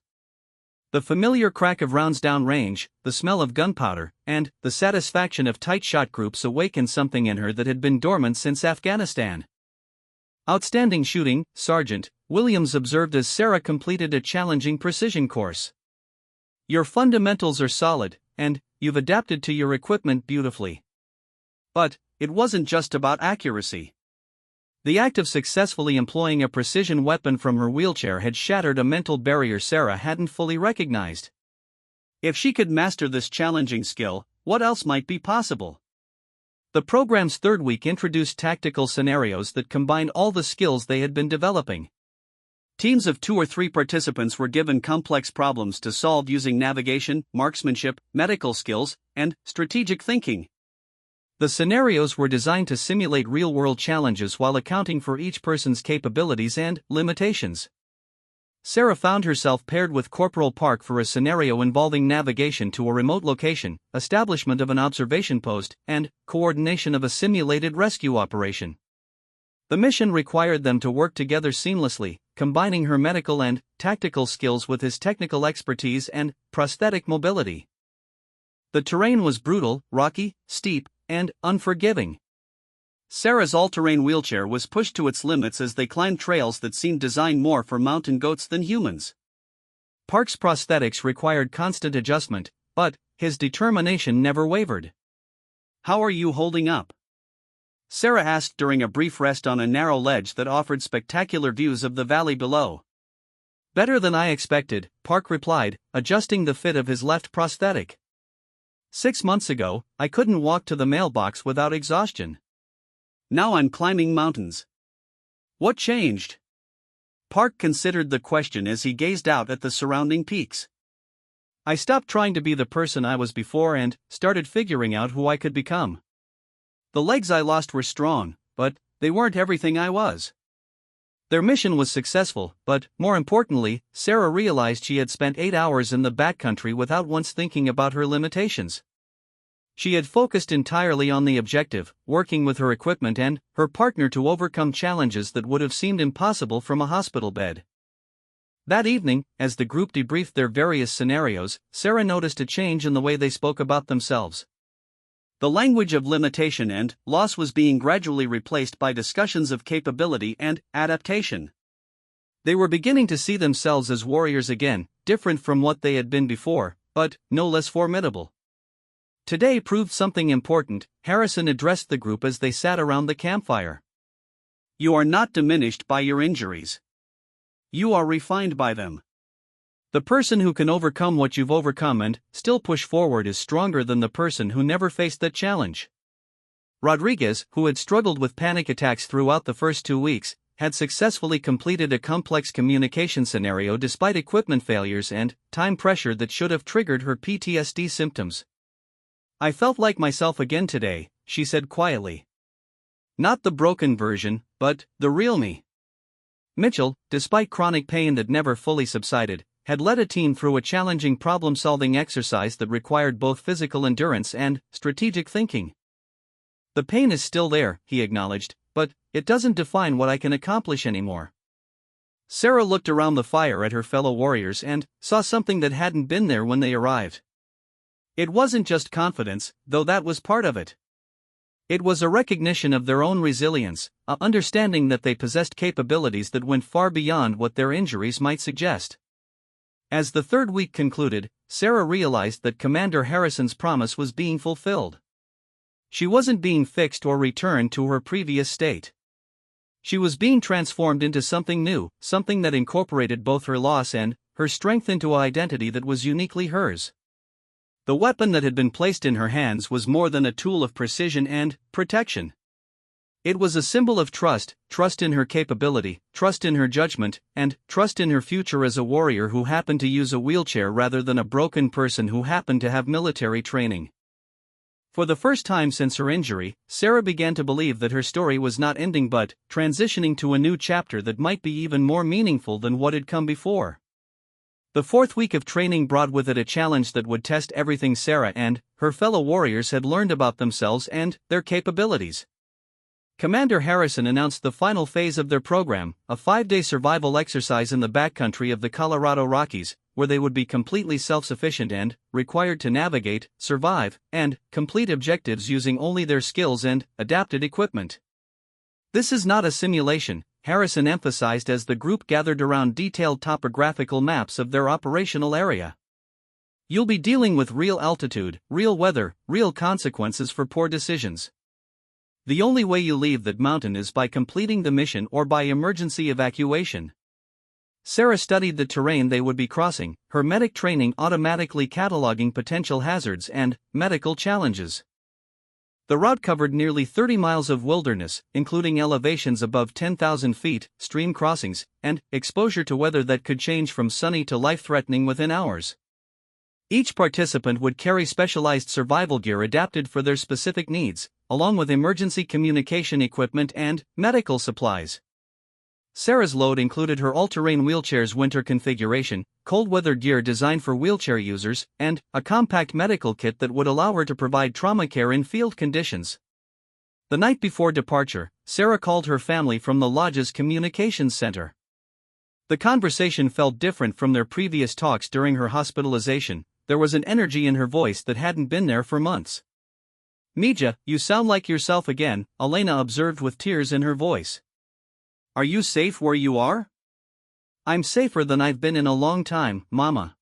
The familiar crack of rounds downrange, the smell of gunpowder, and the satisfaction of tight shot groups awakened something in her that had been dormant since Afghanistan. "Outstanding shooting, Sergeant," Williams observed as Sarah completed a challenging precision course. "Your fundamentals are solid, and you've adapted to your equipment beautifully." But it wasn't just about accuracy. The act of successfully employing a precision weapon from her wheelchair had shattered a mental barrier Sarah hadn't fully recognized. If she could master this challenging skill, what else might be possible? The program's third week introduced tactical scenarios that combined all the skills they had been developing. Teams of 2 or 3 participants were given complex problems to solve using navigation, marksmanship, medical skills, and strategic thinking. The scenarios were designed to simulate real-world challenges while accounting for each person's capabilities and limitations. Sarah found herself paired with Corporal Park for a scenario involving navigation to a remote location, establishment of an observation post, and coordination of a simulated rescue operation. The mission required them to work together seamlessly, combining her medical and tactical skills with his technical expertise and prosthetic mobility. The terrain was brutal, rocky, steep, and unforgiving. Sarah's all-terrain wheelchair was pushed to its limits as they climbed trails that seemed designed more for mountain goats than humans. Park's prosthetics required constant adjustment, but his determination never wavered. "How are you holding up?" Sarah asked during a brief rest on a narrow ledge that offered spectacular views of the valley below. "Better than I expected," Park replied, adjusting the fit of his left prosthetic. 6 months ago, I couldn't walk to the mailbox without exhaustion. Now I'm climbing mountains. What changed? Park considered the question as he gazed out at the surrounding peaks. I stopped trying to be the person I was before and started figuring out who I could become. The legs I lost were strong, but they weren't everything I was. Their mission was successful, but, more importantly, Sarah realized she had spent 8 hours in the backcountry without once thinking about her limitations. She had focused entirely on the objective, working with her equipment and her partner to overcome challenges that would have seemed impossible from a hospital bed. That evening, as the group debriefed their various scenarios, Sarah noticed a change in the way they spoke about themselves. The language of limitation and loss was being gradually replaced by discussions of capability and adaptation. They were beginning to see themselves as warriors again, different from what they had been before, but no less formidable. Today proved something important. Harrison addressed the group as they sat around the campfire. You are not diminished by your injuries. You are refined by them. The person who can overcome what you've overcome and still push forward is stronger than the person who never faced that challenge. Rodriguez, who had struggled with panic attacks throughout the first 2 weeks, had successfully completed a complex communication scenario despite equipment failures and time pressure that should have triggered her PTSD symptoms. I felt like myself again today, she said quietly. Not the broken version, but the real me. Mitchell, despite chronic pain that never fully subsided, had led a team through a challenging problem-solving exercise that required both physical endurance and strategic thinking. The pain is still there, he acknowledged, but it doesn't define what I can accomplish anymore. Sarah looked around the fire at her fellow warriors and saw something that hadn't been there when they arrived. It wasn't just confidence, though that was part of it. It was a recognition of their own resilience, an understanding that they possessed capabilities that went far beyond what their injuries might suggest. As the third week concluded, Sarah realized that Commander Harrison's promise was being fulfilled. She wasn't being fixed or returned to her previous state. She was being transformed into something new, something that incorporated both her loss and her strength into an identity that was uniquely hers. The weapon that had been placed in her hands was more than a tool of precision and protection. It was a symbol of trust in her capability, trust in her judgment, and trust in her future as a warrior who happened to use a wheelchair rather than a broken person who happened to have military training. For the first time since her injury, Sarah began to believe that her story was not ending but transitioning to a new chapter that might be even more meaningful than what had come before. The fourth week of training brought with it a challenge that would test everything Sarah and her fellow warriors had learned about themselves and their capabilities. Commander Harrison announced the final phase of their program, a 5-day survival exercise in the backcountry of the Colorado Rockies, where they would be completely self-sufficient and required to navigate, survive, and complete objectives using only their skills and adapted equipment. This is not a simulation, Harrison emphasized as the group gathered around detailed topographical maps of their operational area. You'll be dealing with real altitude, real weather, real consequences for poor decisions. The only way you leave that mountain is by completing the mission or by emergency evacuation. Sarah studied the terrain they would be crossing, her medic training automatically cataloging potential hazards and medical challenges. The route covered nearly 30 miles of wilderness, including elevations above 10,000 feet, stream crossings, and exposure to weather that could change from sunny to life-threatening within hours. Each participant would carry specialized survival gear adapted for their specific needs, along with emergency communication equipment and medical supplies. Sarah's load included her all-terrain wheelchair's winter configuration, cold-weather gear designed for wheelchair users, and a compact medical kit that would allow her to provide trauma care in field conditions. The night before departure, Sarah called her family from the lodge's communications center. The conversation felt different from their previous talks during her hospitalization. There was an energy in her voice that hadn't been there for months. "Mija, you sound like yourself again," Elena observed with tears in her voice. "Are you safe where you are?" "I'm safer than I've been in a long time, Mama."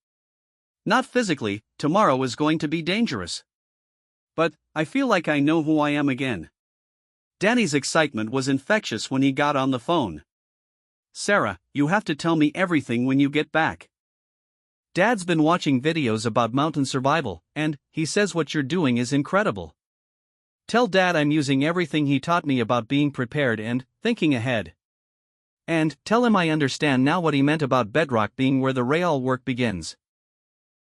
"Not physically, tomorrow is going to be dangerous. But I feel like I know who I am again." Danny's excitement was infectious when he got on the phone. "Sarah, you have to tell me everything when you get back." Dad's been watching videos about mountain survival, and he says what you're doing is incredible. Tell Dad I'm using everything he taught me about being prepared and thinking ahead. And tell him I understand now what he meant about bedrock being where the real work begins."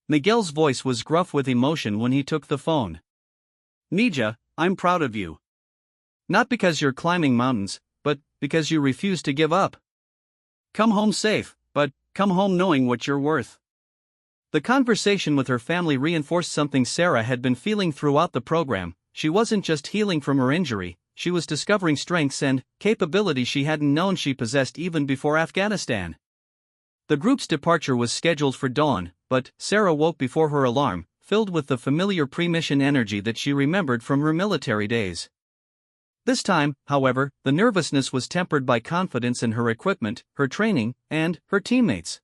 Miguel's voice was gruff with emotion when he took the phone. "Mija, I'm proud of you. Not because you're climbing mountains, but because you refuse to give up. Come home safe, but come home knowing what you're worth." The conversation with her family reinforced something Sarah had been feeling throughout the program. She wasn't just healing from her injury, she was discovering strengths and capabilities she hadn't known she possessed even before Afghanistan. The group's departure was scheduled for dawn, but Sarah woke before her alarm, filled with the familiar pre-mission energy that she remembered from her military days. This time, however, the nervousness was tempered by confidence in her equipment, her training, and her teammates.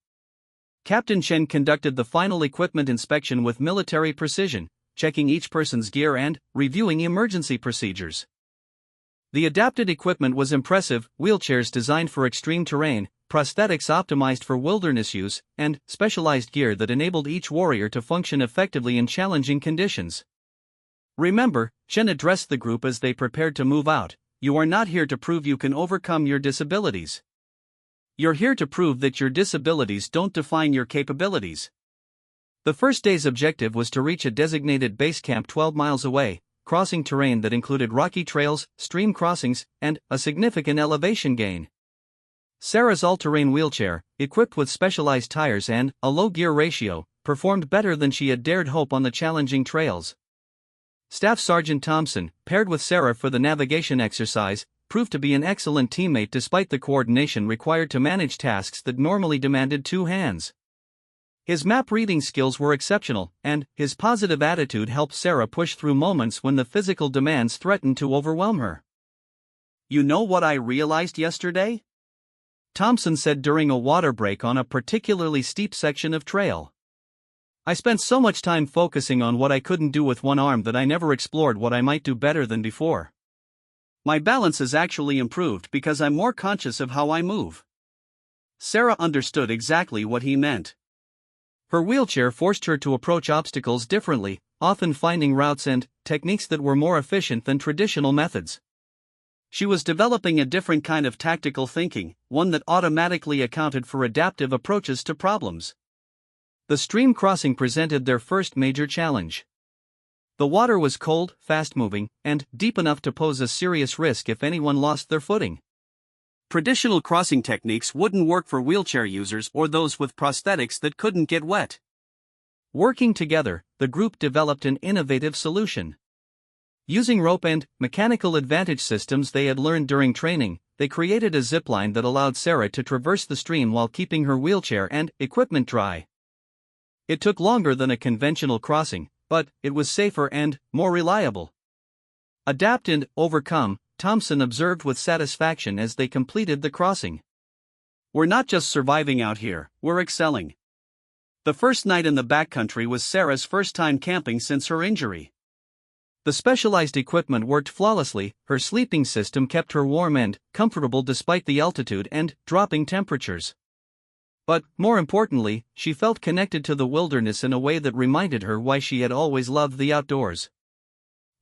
Captain Chen conducted the final equipment inspection with military precision, checking each person's gear and reviewing emergency procedures. The adapted equipment was impressive: wheelchairs designed for extreme terrain, prosthetics optimized for wilderness use, and specialized gear that enabled each warrior to function effectively in challenging conditions. "Remember," Chen addressed the group as they prepared to move out, "you are not here to prove you can overcome your disabilities. You're here to prove that your disabilities don't define your capabilities." The first day's objective was to reach a designated base camp 12 miles away, crossing terrain that included rocky trails, stream crossings, and a significant elevation gain. Sarah's all-terrain wheelchair, equipped with specialized tires and a low gear ratio, performed better than she had dared hope on the challenging trails. Staff Sergeant Thompson, paired with Sarah for the navigation exercise, proved to be an excellent teammate despite the coordination required to manage tasks that normally demanded two hands. His map reading skills were exceptional, and his positive attitude helped Sarah push through moments when the physical demands threatened to overwhelm her. "You know what I realized yesterday?" Thompson said during a water break on a particularly steep section of trail. "I spent so much time focusing on what I couldn't do with one arm that I never explored what I might do better than before. My balance has actually improved because I'm more conscious of how I move." Sarah understood exactly what he meant. Her wheelchair forced her to approach obstacles differently, often finding routes and techniques that were more efficient than traditional methods. She was developing a different kind of tactical thinking, one that automatically accounted for adaptive approaches to problems. The stream crossing presented their first major challenge. The water was cold, fast-moving, and deep enough to pose a serious risk if anyone lost their footing. Traditional crossing techniques wouldn't work for wheelchair users or those with prosthetics that couldn't get wet. Working together, the group developed an innovative solution. Using rope and mechanical advantage systems they had learned during training, they created a zipline that allowed Sarah to traverse the stream while keeping her wheelchair and equipment dry. It took longer than a conventional crossing, but it was safer and more reliable. "Adapt and overcome," Thompson observed with satisfaction as they completed the crossing. "We're not just surviving out here, we're excelling." The first night in the backcountry was Sarah's first time camping since her injury. The specialized equipment worked flawlessly, her sleeping system kept her warm and comfortable despite the altitude and dropping temperatures. But, more importantly, she felt connected to the wilderness in a way that reminded her why she had always loved the outdoors.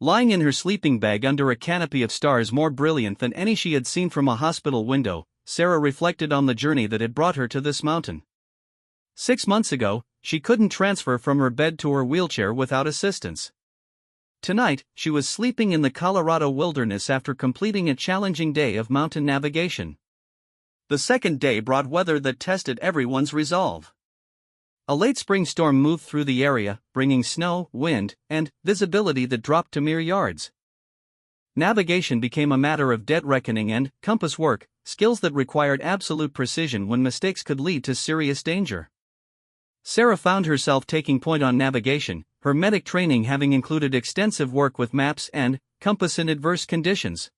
Lying in her sleeping bag under a canopy of stars more brilliant than any she had seen from a hospital window, Sarah reflected on the journey that had brought her to this mountain. 6 months ago, she couldn't transfer from her bed to her wheelchair without assistance. Tonight, she was sleeping in the Colorado wilderness after completing a challenging day of mountain navigation. The second day brought weather that tested everyone's resolve. A late spring storm moved through the area, bringing snow, wind, and visibility that dropped to mere yards. Navigation became a matter of dead reckoning and compass work, skills that required absolute precision when mistakes could lead to serious danger. Sarah found herself taking point on navigation, her medic training having included extensive work with maps and compass in adverse conditions.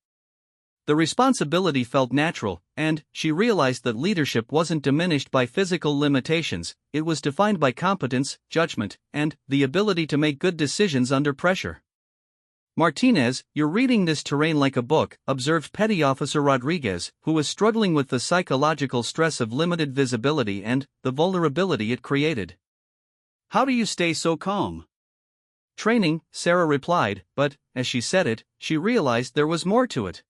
The responsibility felt natural, and she realized that leadership wasn't diminished by physical limitations, it was defined by competence, judgment, and the ability to make good decisions under pressure. "Martinez, you're reading this terrain like a book," observed Petty Officer Rodriguez, who was struggling with the psychological stress of limited visibility and the vulnerability it created. How do you stay so calm? Training, Sarah replied, but, as she said it, she realized there was more to it.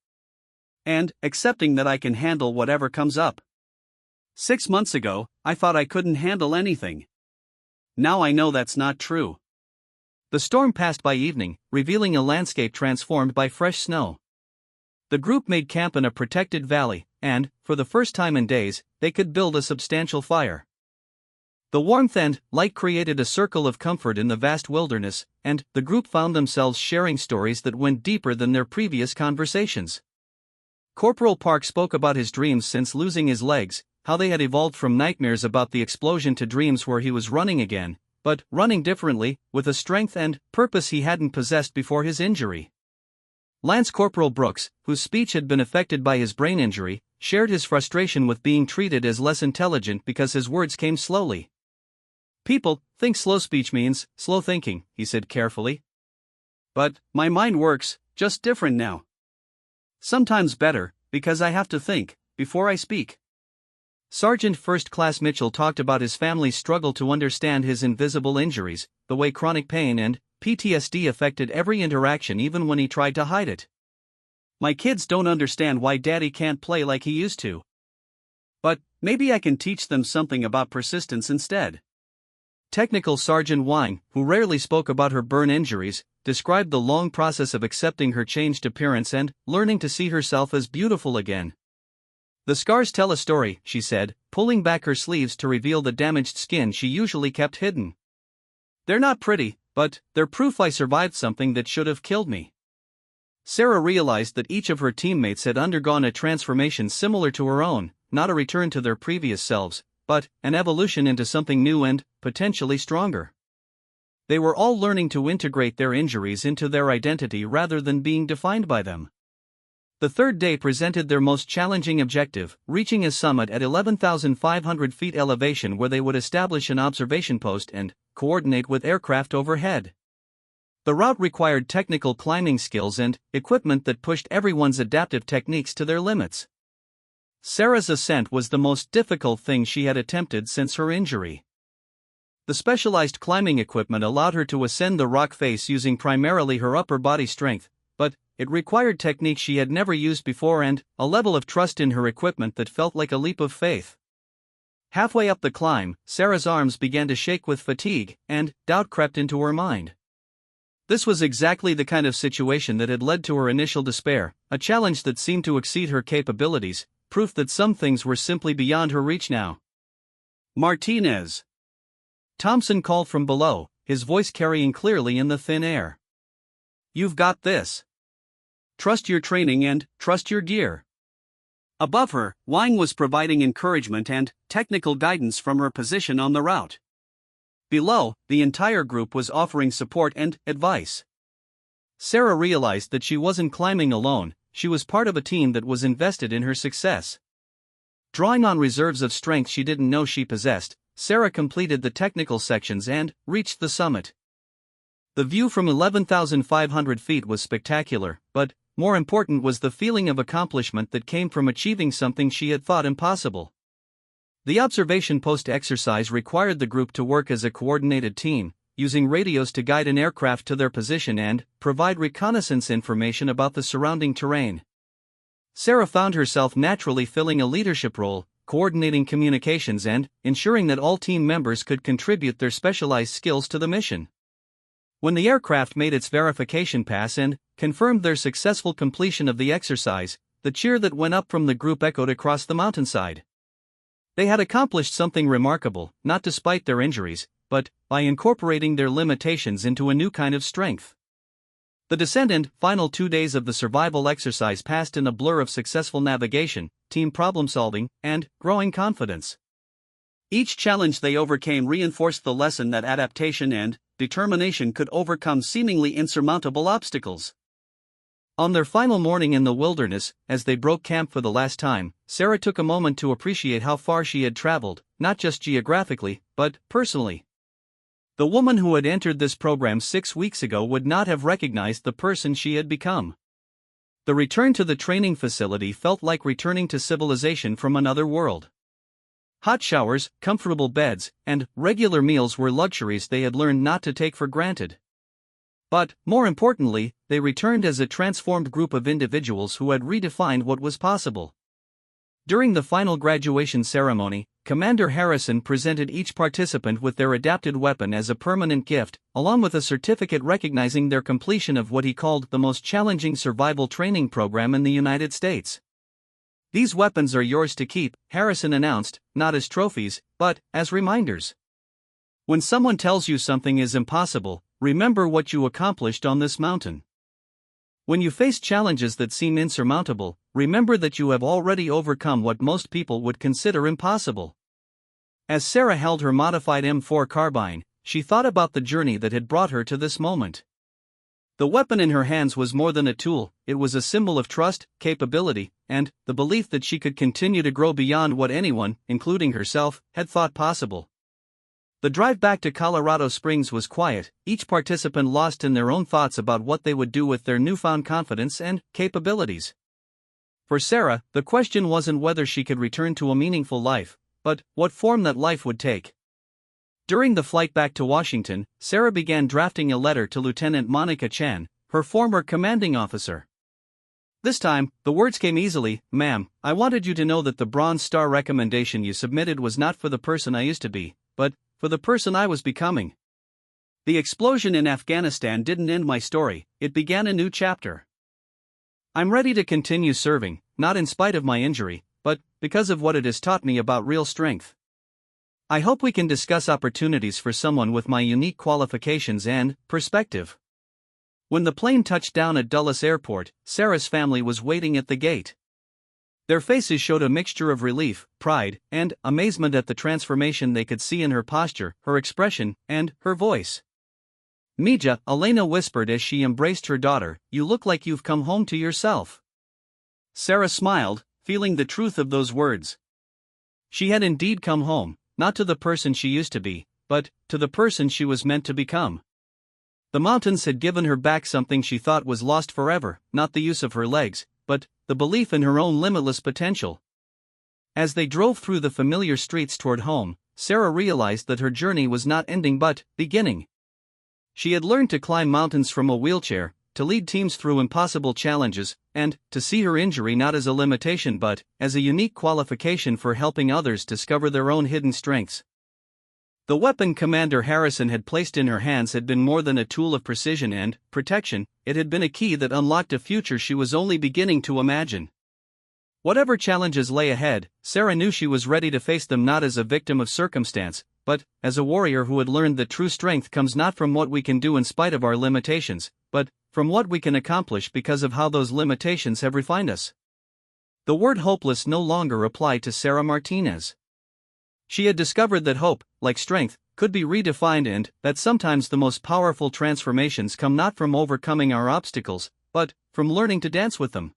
And accepting that I can handle whatever comes up. 6 months ago, I thought I couldn't handle anything. Now I know that's not true. The storm passed by evening, revealing a landscape transformed by fresh snow. The group made camp in a protected valley, and, for the first time in days, they could build a substantial fire. The warmth and light created a circle of comfort in the vast wilderness, and the group found themselves sharing stories that went deeper than their previous conversations. Corporal Park spoke about his dreams since losing his legs, how they had evolved from nightmares about the explosion to dreams where he was running again, but running differently, with a strength and purpose he hadn't possessed before his injury. Lance Corporal Brooks, whose speech had been affected by his brain injury, shared his frustration with being treated as less intelligent because his words came slowly. "People think slow speech means slow thinking," he said carefully. "But my mind works just different now. Sometimes better, because I have to think before I speak." Sergeant First Class Mitchell talked about his family's struggle to understand his invisible injuries, the way chronic pain and PTSD affected every interaction even when he tried to hide it. "My kids don't understand why Daddy can't play like he used to. But maybe I can teach them something about persistence instead." Technical Sergeant Wine, who rarely spoke about her burn injuries, described the long process of accepting her changed appearance and learning to see herself as beautiful again. "The scars tell a story," she said, pulling back her sleeves to reveal the damaged skin she usually kept hidden. "They're not pretty, but they're proof I survived something that should have killed me." Sarah realized that each of her teammates had undergone a transformation similar to her own, not a return to their previous selves, but an evolution into something new and potentially stronger. They were all learning to integrate their injuries into their identity rather than being defined by them. The third day presented their most challenging objective, reaching a summit at 11,500 feet elevation where they would establish an observation post and coordinate with aircraft overhead. The route required technical climbing skills and equipment that pushed everyone's adaptive techniques to their limits. Sarah's ascent was the most difficult thing she had attempted since her injury. The specialized climbing equipment allowed her to ascend the rock face using primarily her upper body strength, but it required techniques she had never used before and a level of trust in her equipment that felt like a leap of faith. Halfway up the climb, Sarah's arms began to shake with fatigue, and doubt crept into her mind. This was exactly the kind of situation that had led to her initial despair, a challenge that seemed to exceed her capabilities, proof that some things were simply beyond her reach now. "Martinez!" Thompson called from below, his voice carrying clearly in the thin air. "You've got this. Trust your training and trust your gear." Above her, Wine was providing encouragement and technical guidance from her position on the route. Below, the entire group was offering support and advice. Sarah realized that she wasn't climbing alone, she was part of a team that was invested in her success. Drawing on reserves of strength she didn't know she possessed, Sarah completed the technical sections and reached the summit. The view from 11,500 feet was spectacular, but more important was the feeling of accomplishment that came from achieving something she had thought impossible. The observation post exercise required the group to work as a coordinated team, using radios to guide an aircraft to their position and provide reconnaissance information about the surrounding terrain. Sarah found herself naturally filling a leadership role, coordinating communications and ensuring that all team members could contribute their specialized skills to the mission. When the aircraft made its verification pass and confirmed their successful completion of the exercise, the cheer that went up from the group echoed across the mountainside. They had accomplished something remarkable, not despite their injuries, but by incorporating their limitations into a new kind of strength. The descent and final 2 days of the survival exercise passed in a blur of successful navigation, team problem-solving, and growing confidence. Each challenge they overcame reinforced the lesson that adaptation and determination could overcome seemingly insurmountable obstacles. On their final morning in the wilderness, as they broke camp for the last time, Sarah took a moment to appreciate how far she had traveled, not just geographically, but personally. The woman who had entered this program 6 weeks ago would not have recognized the person she had become. The return to the training facility felt like returning to civilization from another world. Hot showers, comfortable beds, and regular meals were luxuries they had learned not to take for granted. But, more importantly, they returned as a transformed group of individuals who had redefined what was possible. During the final graduation ceremony, Commander Harrison presented each participant with their adapted weapon as a permanent gift, along with a certificate recognizing their completion of what he called the most challenging survival training program in the United States. "These weapons are yours to keep," Harrison announced, not as trophies, but as reminders. When someone tells you something is impossible, remember what you accomplished on this mountain. When you face challenges that seem insurmountable, remember that you have already overcome what most people would consider impossible. As Sarah held her modified M4 carbine, she thought about the journey that had brought her to this moment. The weapon in her hands was more than a tool, it was a symbol of trust, capability, and the belief that she could continue to grow beyond what anyone, including herself, had thought possible. The drive back to Colorado Springs was quiet, each participant lost in their own thoughts about what they would do with their newfound confidence and capabilities. For Sarah, the question wasn't whether she could return to a meaningful life, but what form that life would take. During the flight back to Washington, Sarah began drafting a letter to Lieutenant Monica Chan, her former commanding officer. This time, the words came easily. "Ma'am, I wanted you to know that the Bronze Star recommendation you submitted was not for the person I used to be, but for the person I was becoming. The explosion in Afghanistan didn't end my story, it began a new chapter. I'm ready to continue serving, not in spite of my injury, but because of what it has taught me about real strength. I hope we can discuss opportunities for someone with my unique qualifications and perspective." When the plane touched down at Dulles Airport, Sarah's family was waiting at the gate. Their faces showed a mixture of relief, pride, and amazement at the transformation they could see in her posture, her expression, and her voice. "Mija," Elena whispered as she embraced her daughter, "you look like you've come home to yourself." Sarah smiled, feeling the truth of those words. She had indeed come home, not to the person she used to be, but to the person she was meant to become. The mountains had given her back something she thought was lost forever, not the use of her legs, but the belief in her own limitless potential. As they drove through the familiar streets toward home, Sarah realized that her journey was not ending but beginning. She had learned to climb mountains from a wheelchair, to lead teams through impossible challenges, and to see her injury not as a limitation but as a unique qualification for helping others discover their own hidden strengths. The weapon Commander Harrison had placed in her hands had been more than a tool of precision and protection, it had been a key that unlocked a future she was only beginning to imagine. Whatever challenges lay ahead, Sarah knew she was ready to face them not as a victim of circumstance, but as a warrior who had learned that true strength comes not from what we can do in spite of our limitations, but from what we can accomplish because of how those limitations have refined us. The word hopeless no longer applied to Sarah Martinez. She had discovered that hope, like strength, could be redefined and that sometimes the most powerful transformations come not from overcoming our obstacles, but from learning to dance with them.